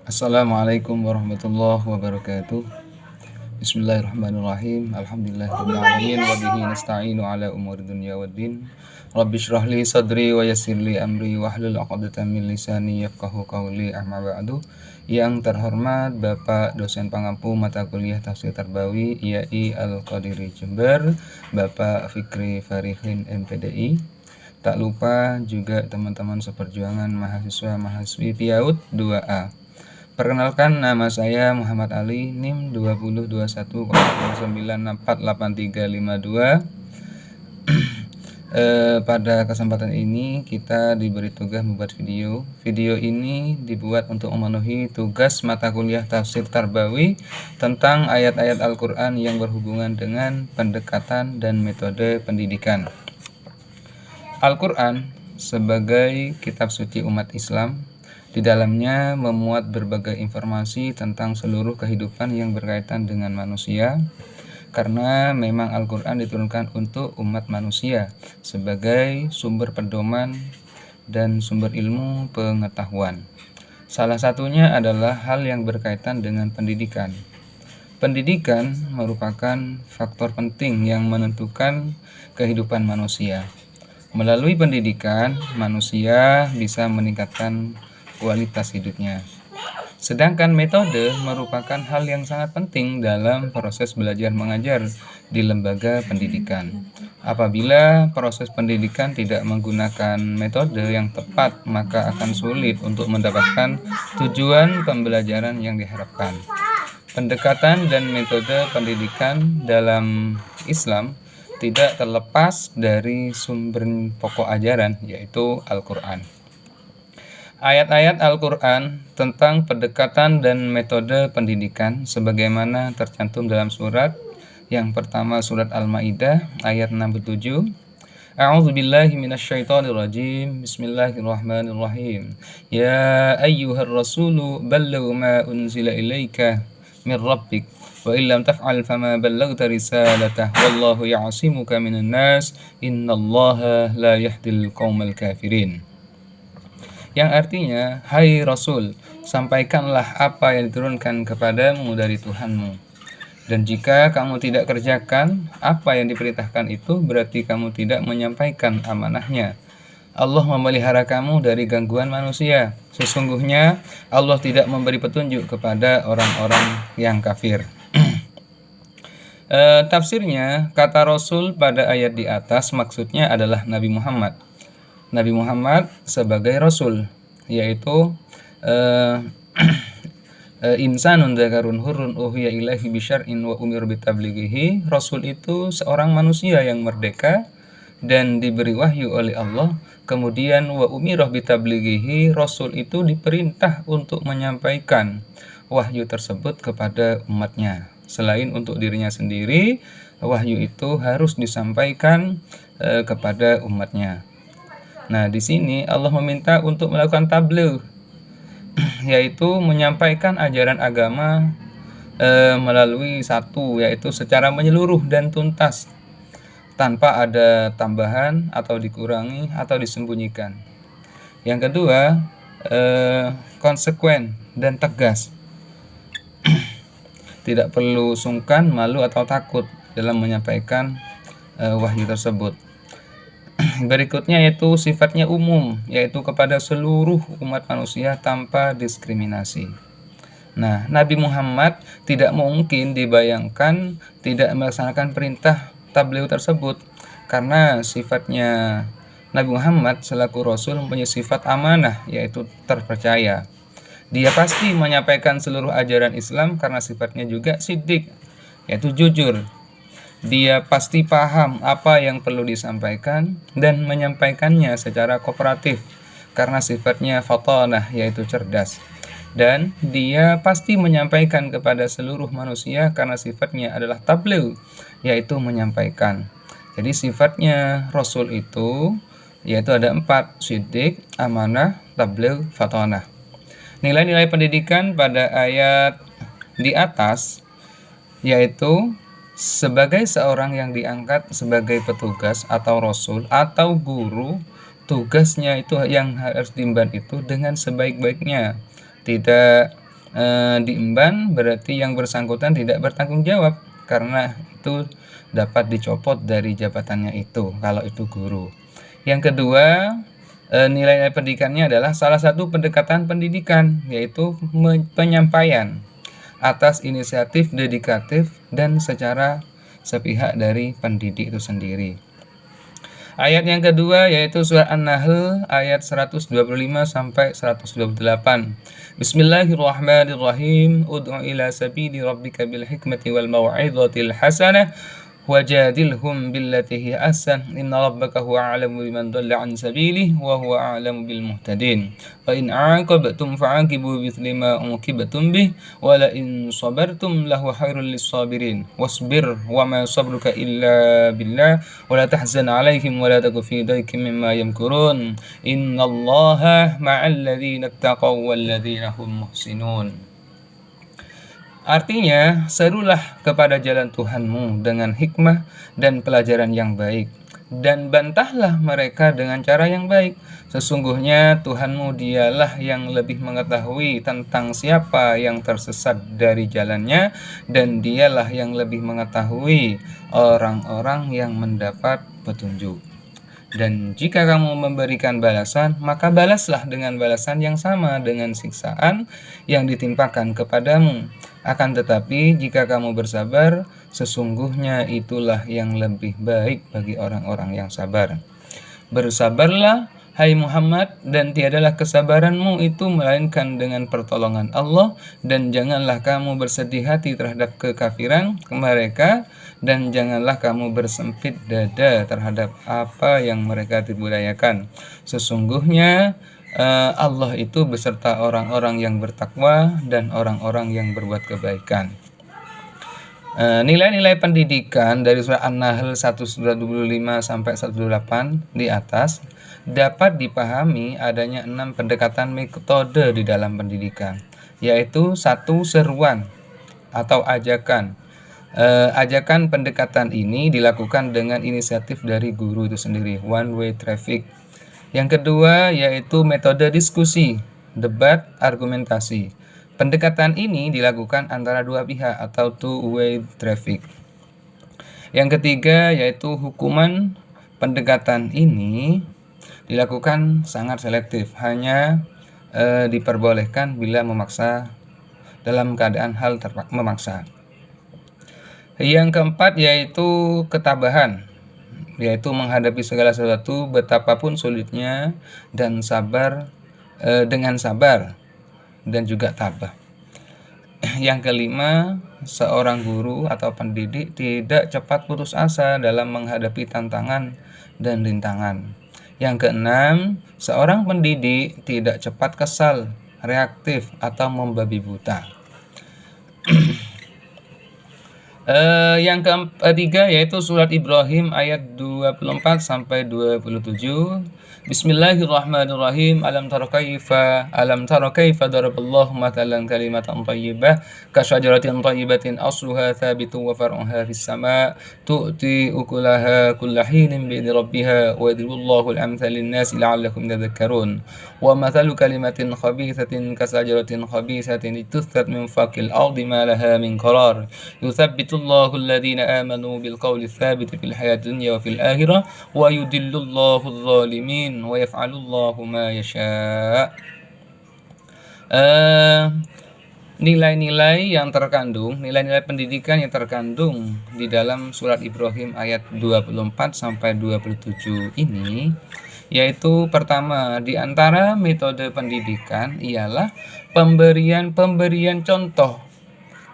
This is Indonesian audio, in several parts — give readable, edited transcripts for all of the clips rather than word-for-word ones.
Assalamualaikum warahmatullahi wabarakatuh. Bismillahirrahmanirrahim. Alhamdulillahirabbil alamin wa bihi nasta'inu ala umuri dunya waddin. Rabbi shrah li sadri wa yassir li amri wahlul 'uqdatam min lisani yafqahu qawli. Amma ba'du. Yang terhormat Bapak dosen pengampu mata kuliah Tafsir Tarbawi IAI Al-Qadiri Jember, Bapak Fikri Farihin MPDI. Tak lupa juga teman-teman seperjuangan mahasiswa-mahasiswi PIAUD 2A. Perkenalkan, nama saya Muhammad Ali, NIM 202109485352. Pada kesempatan ini kita diberi tugas membuat video. Video ini dibuat untuk memenuhi tugas mata kuliah Tafsir Tarbawi tentang ayat-ayat Al-Quran yang berhubungan dengan pendekatan dan metode pendidikan. Al-Quran sebagai kitab suci umat Islam, di dalamnya memuat berbagai informasi tentang seluruh kehidupan yang berkaitan dengan manusia, karena memang Al-Quran diturunkan untuk umat manusia sebagai sumber pedoman dan sumber ilmu pengetahuan. Salah satunya adalah hal yang berkaitan dengan pendidikan. Pendidikan merupakan faktor penting yang menentukan kehidupan manusia. Melalui pendidikan, manusia bisa meningkatkan kualitas hidupnya. Sedangkan metode merupakan hal yang sangat penting dalam proses belajar mengajar di lembaga pendidikan. Apabila proses pendidikan tidak menggunakan metode yang tepat, maka akan sulit untuk mendapatkan tujuan pembelajaran yang diharapkan. Pendekatan dan metode pendidikan dalam Islam tidak terlepas dari sumber pokok ajaran, yaitu Al-Quran. Ayat-ayat Al-Quran tentang pendekatan dan metode pendidikan sebagaimana tercantum dalam surat yang pertama, surat Al-Maidah ayat 67. A'udzubillahi minasyaitonirrajim. Bismillahirrahmanirrahim. Ya ayyuhar rasulu balligh ma unzila ilaika min rabbik wa illam taf'al fama ballaghta risalatah wallahu ya'simuka minan nas innallaha la yahdil qaumal kafirin. Yang artinya, hai Rasul, sampaikanlah apa yang diturunkan kepadamu dari Tuhanmu. Dan jika kamu tidak kerjakan apa yang diperintahkan itu, berarti kamu tidak menyampaikan amanahnya. Allah memelihara kamu dari gangguan manusia. Sesungguhnya Allah tidak memberi petunjuk kepada orang-orang yang kafir. Tafsirnya, kata Rasul pada ayat di atas maksudnya adalah Nabi Muhammad. Nabi Muhammad sebagai Rasul, yaitu insanun dzakarun hurrun uhiya ilaihi bisyar'in wa umir bitablighihi. Rasul itu seorang manusia yang merdeka dan diberi wahyu oleh Allah. Kemudian wa umirah bitablighihi, Rasul itu diperintah untuk menyampaikan wahyu tersebut kepada umatnya. Selain untuk dirinya sendiri, wahyu itu harus disampaikan kepada umatnya. Nah, di sini Allah meminta untuk melakukan tabligh, yaitu menyampaikan ajaran agama melalui satu, yaitu secara menyeluruh dan tuntas, tanpa ada tambahan atau dikurangi atau disembunyikan. Yang kedua, konsekuen dan tegas. Tidak perlu sungkan, malu atau takut dalam menyampaikan wahyu tersebut. Berikutnya yaitu sifatnya umum, yaitu kepada seluruh umat manusia tanpa diskriminasi. Nah, Nabi Muhammad tidak mungkin dibayangkan tidak melaksanakan perintah tabligh tersebut, karena sifatnya Nabi Muhammad selaku Rasul mempunyai sifat amanah, yaitu terpercaya. Dia pasti menyampaikan seluruh ajaran Islam karena sifatnya juga siddiq, yaitu jujur. Dia pasti paham apa yang perlu disampaikan dan menyampaikannya secara kooperatif karena sifatnya fatanah, yaitu cerdas. Dan dia pasti menyampaikan kepada seluruh manusia karena sifatnya adalah tabligh, yaitu menyampaikan. Jadi sifatnya Rasul itu yaitu ada 4, siddiq, amanah, tabligh, fatanah. Nilai-nilai pendidikan pada ayat di atas yaitu sebagai seorang yang diangkat sebagai petugas atau rasul atau guru, tugasnya itu yang harus diemban itu dengan sebaik-baiknya, tidak diemban, berarti yang bersangkutan tidak bertanggung jawab karena itu dapat dicopot dari jabatannya itu kalau itu guru. Yang kedua, nilai pendidikannya adalah salah satu pendekatan pendidikan, yaitu penyampaian atas inisiatif dedikatif dan secara sepihak dari pendidik itu sendiri. Ayat yang kedua yaitu surah An-Nahl ayat 125 sampai 128. Bismillahirrahmanirrahim. Ud'u ila sabili rabbika bil hikmati wal mau'izatil hasanah wajadilhum billati hi ahsan inna rabbaka huwa a'lamu biman dhalla an sabilihi wa huwa a'lamu bil muhtadin wa in 'aqabtum fa'aqibu bimithli ma 'uqibtum bih wa la in sabartum lahu khairul lis-sabirin wasbir wa ma sabruka illa billah wa la tahzan 'alaihim wa la taku fi daykin mimma yamkurun innallaha ma'al ladzina ittaqaw wal ladzina hum muhsinun. Artinya, serulah kepada jalan Tuhanmu dengan hikmah dan pelajaran yang baik, dan bantahlah mereka dengan cara yang baik. Sesungguhnya Tuhanmu dialah yang lebih mengetahui tentang siapa yang tersesat dari jalannya, dan dialah yang lebih mengetahui orang-orang yang mendapat petunjuk. Dan jika kamu memberikan balasan, maka balaslah dengan balasan yang sama dengan siksaan yang ditimpakan kepadamu. Akan tetapi jika kamu bersabar, sesungguhnya itulah yang lebih baik bagi orang-orang yang sabar. Bersabarlah, hai Muhammad, dan tiadalah kesabaranmu itu melainkan dengan pertolongan Allah, dan janganlah kamu bersedih hati terhadap kekafiran mereka, dan janganlah kamu bersempit dada terhadap apa yang mereka budayakan. Sesungguhnya Allah itu beserta orang-orang yang bertakwa dan orang-orang yang berbuat kebaikan. Nilai-nilai pendidikan dari surah An-Nahl 125 sampai 128 di atas dapat dipahami adanya 6 pendekatan metode di dalam pendidikan, yaitu 1. Seruan atau ajakan. Ajakan pendekatan ini dilakukan dengan inisiatif dari guru itu sendiri, one way traffic. Yang kedua yaitu metode diskusi, debat, argumentasi. Pendekatan ini dilakukan antara dua pihak atau two-way traffic. Yang ketiga yaitu hukuman. Pendekatan ini dilakukan sangat selektif, hanya diperbolehkan bila memaksa dalam keadaan hal memaksa. Yang keempat yaitu ketabahan, yaitu menghadapi segala sesuatu betapapun sulitnya dan sabar dengan sabar dan juga tabah. Yang kelima, seorang guru atau pendidik tidak cepat putus asa dalam menghadapi tantangan dan rintangan. Yang keenam, seorang pendidik tidak cepat kesal, reaktif, atau membabi buta. Yang ketiga yaitu surat Ibrahim ayat 24 sampai 27. Bismillahirrahmanirrahim. Alam tara kaifa daraballahu matalan kalimatan thayyibah ka syajaratin thayyibatin asluha thabitun wa far'uha fis sama' tu'ti ukulaha kullahinin bi idzni rabbiha wa yadribullahu al-amthal lin-nasi la'allakum tadhakkarun. Wa mathalu kalimatin khabithatin ka syajaratin khabithatin ijtuthat min faqil ardi ma laha min qarar. Yuthabbitullahu alladhina amanu bil qawli tsabiti fil hayatid dunya wa fil akhirah wa yudhillullahu adh-dhalimin wa yaf'alullahu ma yasha'. Nilai-nilai yang terkandung, nilai-nilai pendidikan yang terkandung di dalam surat Ibrahim ayat 24 sampai 27 ini, yaitu pertama di antara metode pendidikan ialah pemberian contoh.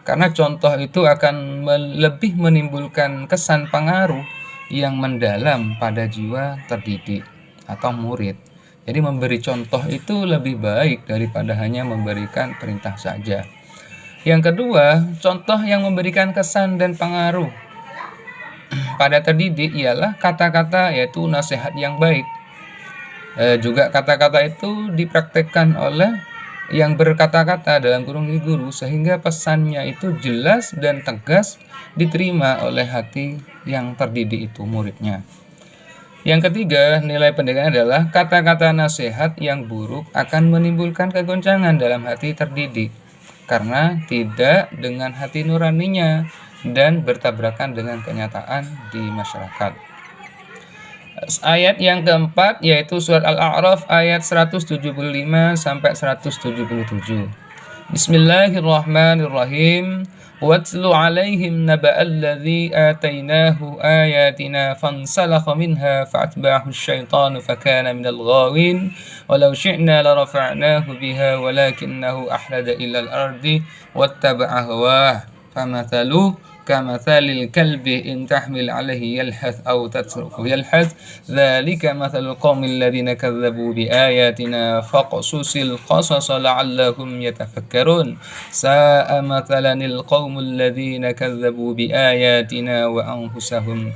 Karena contoh itu akan lebih menimbulkan kesan pengaruh yang mendalam pada jiwa terdidik atau murid. Jadi memberi contoh itu lebih baik daripada hanya memberikan perintah saja. Yang kedua, contoh yang memberikan kesan dan pengaruh pada terdidik ialah kata-kata, yaitu nasihat yang baik. Juga kata-kata itu dipraktekkan oleh yang berkata-kata dalam kurung guru, sehingga pesannya itu jelas dan tegas diterima oleh hati yang terdidik itu, muridnya. Yang ketiga, nilai pendidikan adalah kata-kata nasihat yang buruk akan menimbulkan kegoncangan dalam hati terdidik. karena tidak dengan hati nuraninya dan bertabrakan dengan kenyataan di masyarakat. Ayat yang keempat yaitu surat Al-A'raf ayat 175 sampai 177. Bismillahirrahmanirrahim. Watlu alaihim naba'alladzi atainahu ayatina fansalakha minha fa'atba'ahu asyaitanu fakana minal ghawin walau syi'na larafa'nahu biha walakinnahu ahlada ilal ardi wattaba'a hawah famathaluhu kamathalil kalbi in tahmil alaihi yalhath aw tatruku yalhath dzalika mathalul qaumil ladzina kadzdzabu biayatina faqsusil qasasa la'allahum yatafakkarun sa'a mathalanil qaumul ladzina kadzdzabu biayatina wa anfusahum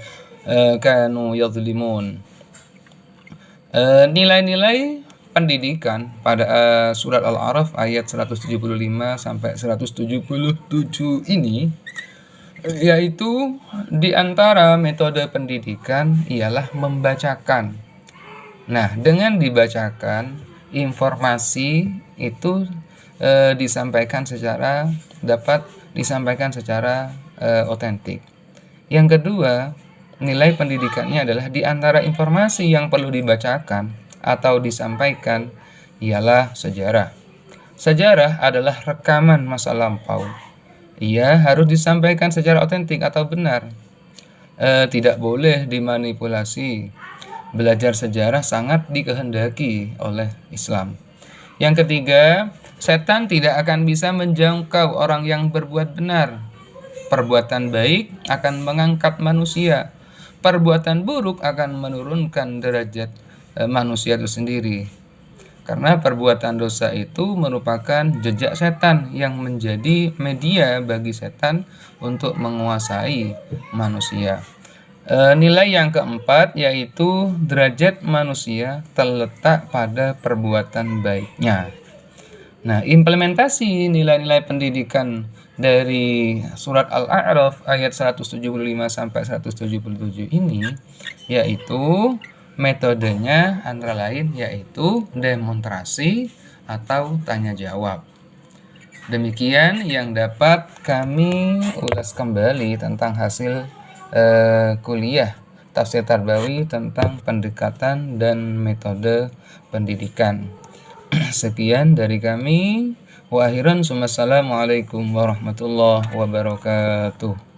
kanu yadhlimun. Nilai-nilai pendidikan pada surat Al-A'raf ayat 175 sampai 177 ini yaitu di antara metode pendidikan ialah membacakan. Nah, dengan dibacakan informasi itu dapat disampaikan secara otentik. Yang kedua, nilai pendidikannya adalah di antara informasi yang perlu dibacakan atau disampaikan ialah sejarah. Sejarah adalah rekaman masa lampau. Ia harus disampaikan secara otentik atau benar. Tidak boleh dimanipulasi. Belajar sejarah sangat dikehendaki oleh Islam. Yang ketiga, setan tidak akan bisa menjangkau orang yang berbuat benar. Perbuatan baik akan mengangkat manusia. Perbuatan buruk akan menurunkan derajat manusia itu sendiri. Karena perbuatan dosa itu merupakan jejak setan yang menjadi media bagi setan untuk menguasai manusia. Nilai yang keempat yaitu derajat manusia terletak pada perbuatan baiknya. Nah, implementasi nilai-nilai pendidikan dari surat Al-A'raf ayat 175 sampai 177 ini yaitu metodenya antara lain yaitu demonstrasi atau tanya jawab. Demikian yang dapat kami ulas kembali tentang hasil kuliah Tafsir Tarbawi tentang pendekatan dan metode pendidikan. Sekian dari kami. Wa akhiran, assalamualaikum warahmatullahi wabarakatuh.